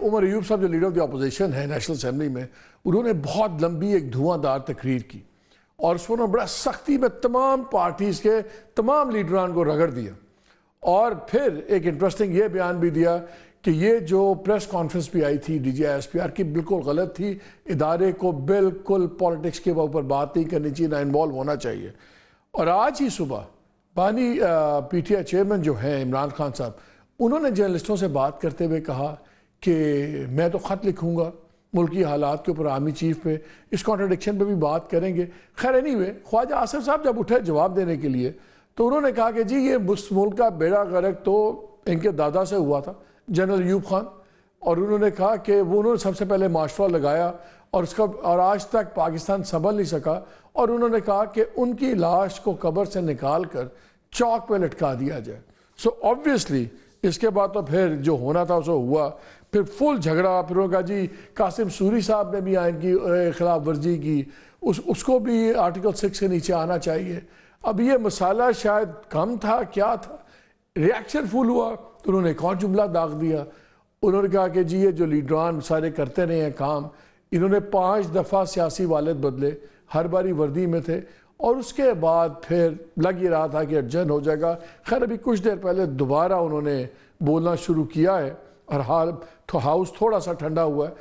عمر ایوب صاحب جو leader of the opposition ہے نیشنل اسمبلی میں، انہوں نے بہت لمبی ایک دھواں دار تقریر کی اور اس پر بڑا سختی میں تمام پارٹیز کے تمام لیڈران کو رگڑ دیا، اور پھر ایک انٹرسٹنگ یہ بیان بھی دیا کہ یہ جو پریس کانفرنس بھی آئی تھی D G I S P R کی بالکل غلط تھی، ادارے کو بالکل پالیٹکس کے اوپر بات نہیں کرنی چاہیے، نہ انوالو ہونا چاہیے۔ اور آج ہی صبح بانی پی ٹی آئی چیئرمین جو ہیں عمران خان صاحب، انہوں نے جرنلسٹوں سے بات کرتے ہوئے کہا کہ میں تو خط لکھوں گا ملکی حالات کے اوپر آرمی چیف پہ، اس کانٹرڈکشن پہ بھی بات کریں گے۔ خیر اینی خواجہ آصف صاحب جب اٹھے جواب دینے کے لیے تو انہوں نے کہا کہ جی یہ ملک کا بیڑا غرق تو ان کے دادا سے ہوا تھا، جنرل ایوب خان، اور انہوں نے کہا کہ وہ انہوں نے سب سے پہلے معاشرہ لگایا اور آج تک پاکستان سنبھل نہیں سکا، اور انہوں نے کہا کہ ان کی لاش کو قبر سے نکال کر چوک پہ لٹکا دیا جائے۔ سو آبویسلی اس کے بعد تو پھر جو ہونا تھا اسے ہوا، پھر فل جھگڑا، پھر انہوں نے کہا جی قاسم سوری صاحب نے بھی آئین کی خلاف ورزی کی، اس کو بھی آرٹیکل 6 کے نیچے آنا چاہیے۔ اب یہ مسئلہ شاید کم تھا، کیا تھا، ریاکشن فل ہوا تو انہوں نے ایک اور جملہ داغ دیا۔ انہوں نے کہا کہ جی یہ جو لیڈران سارے کرتے رہے ہیں کام، انہوں نے 5 دفعہ سیاسی والد بدلے، ہر باری وردی میں تھے، اور اس کے بعد پھر لگ ہی رہا تھا کہ ایڈجن ہو جائے گا۔ خیر ابھی کچھ دیر پہلے دوبارہ انہوں نے بولنا شروع کیا ہے اور حال تو ہاؤس تھوڑا سا ٹھنڈا ہوا ہے،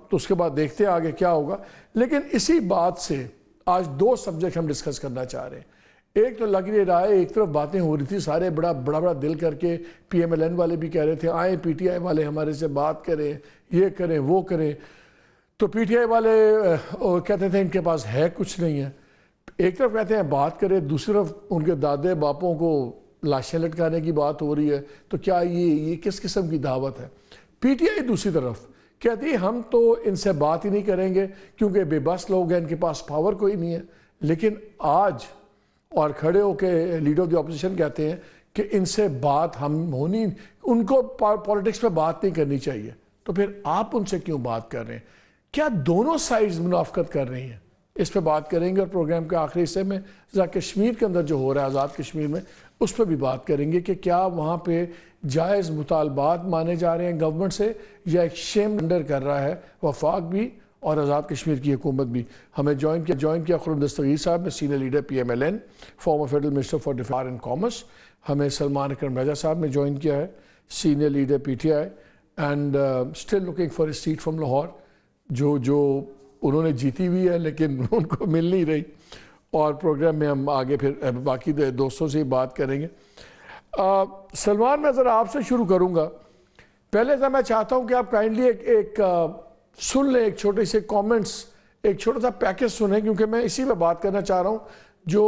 تو اس کے بعد دیکھتے ہیں آگے کیا ہوگا۔ لیکن اسی بات سے آج 2 سبجیکٹ ہم ڈسکس کرنا چاہ رہے ہیں۔ ایک تو لگ نہیں رہا ہے، ایک طرف باتیں ہو رہی تھی، سارے بڑا دل کر کے پی ایم ایل این والے بھی کہہ رہے تھے آئیں پی ٹی آئی والے ہمارے سے بات کریں، یہ کریں وہ کریں، تو پی ٹی آئی والے کہتے تھے ان کے پاس ہے کچھ نہیں ہے۔ ایک طرف کہتے ہیں بات کریں، دوسری طرف ان کے دادے باپوں کو لاشیں لٹکانے کی بات ہو رہی ہے، تو کیا یہ کس قسم کی دعوت ہے؟ پی ٹی آئی دوسری طرف کہتی ہے ہم تو ان سے بات ہی نہیں کریں گے کیونکہ بے بس لوگ ہیں، ان کے پاس پاور کوئی نہیں ہے۔ لیکن آج اور کھڑے ہو کے لیڈر آف دی اپوزیشن کہتے ہیں کہ ان سے بات ہم ہونی، ان کو پالیٹکس پہ بات نہیں کرنی چاہیے، تو پھر آپ ان سے کیوں بات کر رہے ہیں؟ کیا دونوں سائڈز منافقت کر رہی ہیں؟ اس پہ بات کریں گے، اور پروگرام کے آخری حصے میں کشمیر کے اندر جو ہو رہا ہے آزاد کشمیر میں، اس پہ بھی بات کریں گے کہ کیا وہاں پہ جائز مطالبات مانے جا رہے ہیں گورنمنٹ سے، یا ایک شیم انڈر کر رہا ہے وفاق بھی اور آزاد کشمیر کی حکومت بھی۔ ہمیں جوائن کیا خرم دستگیر صاحب نے، senior leader P M L N, former federal minister for defence and commerce. ہمیں سلمان اکرم راجہ صاحب نے جوائن کیا ہے، senior leader P T I and still looking for a seat from Lahore, جو انہوں نے جیتی ہوئی ہے لیکن ان کو مل نہیں رہی۔ اور پروگرام میں ہم آگے پھر باقی دوستوں سے بات کریں گے۔ سلمان، میں ذرا آپ سے شروع کروں گا۔ پہلے میں چاہتا ہوں کہ آپ کائنڈلی ایک سن لیں، ایک چھوٹے سے کامنٹس، ایک چھوٹا سا پیکج سنیں، کیونکہ میں اسی پہ بات کرنا چاہ رہا ہوں جو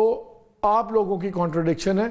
آپ لوگوں کی کانٹرڈکشن ہے۔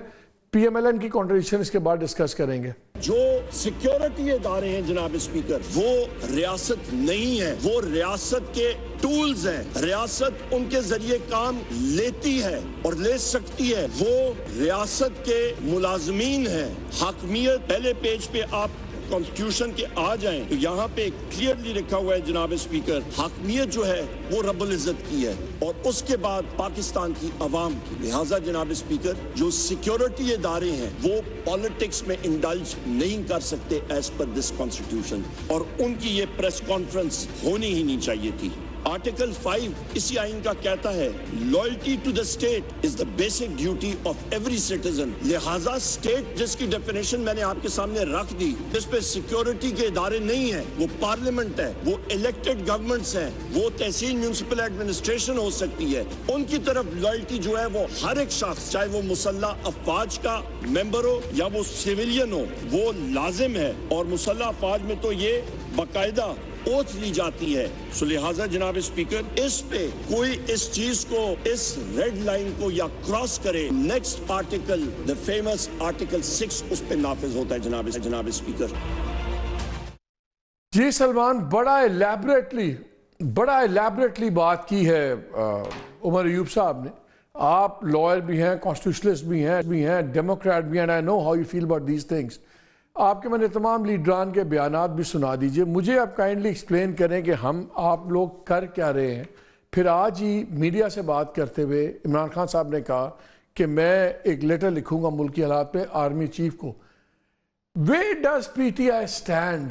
پی ایم ایل این کی کانٹرڈکشن اس کے بعد ڈسکس کریں گے۔ جو سیکیورٹی ادارے ہیں جناب اسپیکر، وہ ریاست نہیں ہے، وہ ریاست کے ٹولز ہیں۔ ریاست ان کے ذریعے کام لیتی ہے اور لے سکتی ہے، وہ ریاست کے ملازمین ہیں۔ حاکمیت، پہلے پیج پہ آپ کانسٹیٹیوشن کے آ جائیں تو یہاں پہ کلیئرلی لکھا ہوا ہے جناب اسپیکر، حاکمیت جو ہے وہ رب العزت کی ہے اور اس کے بعد پاکستان کی عوام کی۔ لہٰذا جناب اسپیکر، جو سیکیورٹی ادارے ہیں وہ پالیٹکس میں انڈلج نہیں کر سکتے ایز پر دس کانسٹیٹیوشن، اور ان کی یہ پریس کانفرنس ہونی ہی نہیں چاہیے تھی۔ آرٹیکل 5 اسی آئین کا کہتا ہے loyalty to the state is the basic duty of every citizen. لہٰذا اسٹیٹ جس کی ڈیفینیشن میں نے آپ کے سامنے رکھ دی، جس پہ سیکیورٹی کے ادارے نہیں ہیں، وہ پارلیمنٹ ہے، وہ الیکٹڈ گورنمنٹس ہیں، وہ تحصیل میونسپل ایڈمنسٹریشن ہو سکتی ہے، ان کی طرف لائلٹی جو ہے وہ ہر ایک شخص، چاہے وہ مسلح افواج کا ممبر ہو یا وہ سیویلین ہو، وہ لازم ہے۔ اور مسلح افواج میں تو یہ باقاعدہ اوتھ لی جاتی ہے۔ سو لہٰذا جناب اسپیکر، اس پہ کوئی اس چیز کو، اس ریڈ لائن کو یا کراس کرے، next article, the famous article 6 اس پہ نافذ ہوتا ہے جناب اسپیکر۔ جی سلمان، بڑا الیبریٹلی بات کی ہے عمر ایوب صاحب نے۔ آپ لائر بھی ہیں، کانسٹیٹیوشنلسٹ بھی ہیں، ڈیموکریٹ بھی ہیں، I know how you feel about these things. آپ کے میں نے تمام لیڈران کے بیانات بھی سنا دیجئے، مجھے آپ کائنڈلی ایکسپلین کریں کہ آپ لوگ کر کیا رہے ہیں۔ پھر آج ہی میڈیا سے بات کرتے ہوئے عمران خان صاحب نے کہا کہ میں ایک لیٹر لکھوں گا ملکی حالات پہ آرمی چیف کو۔ Where does PTI stand?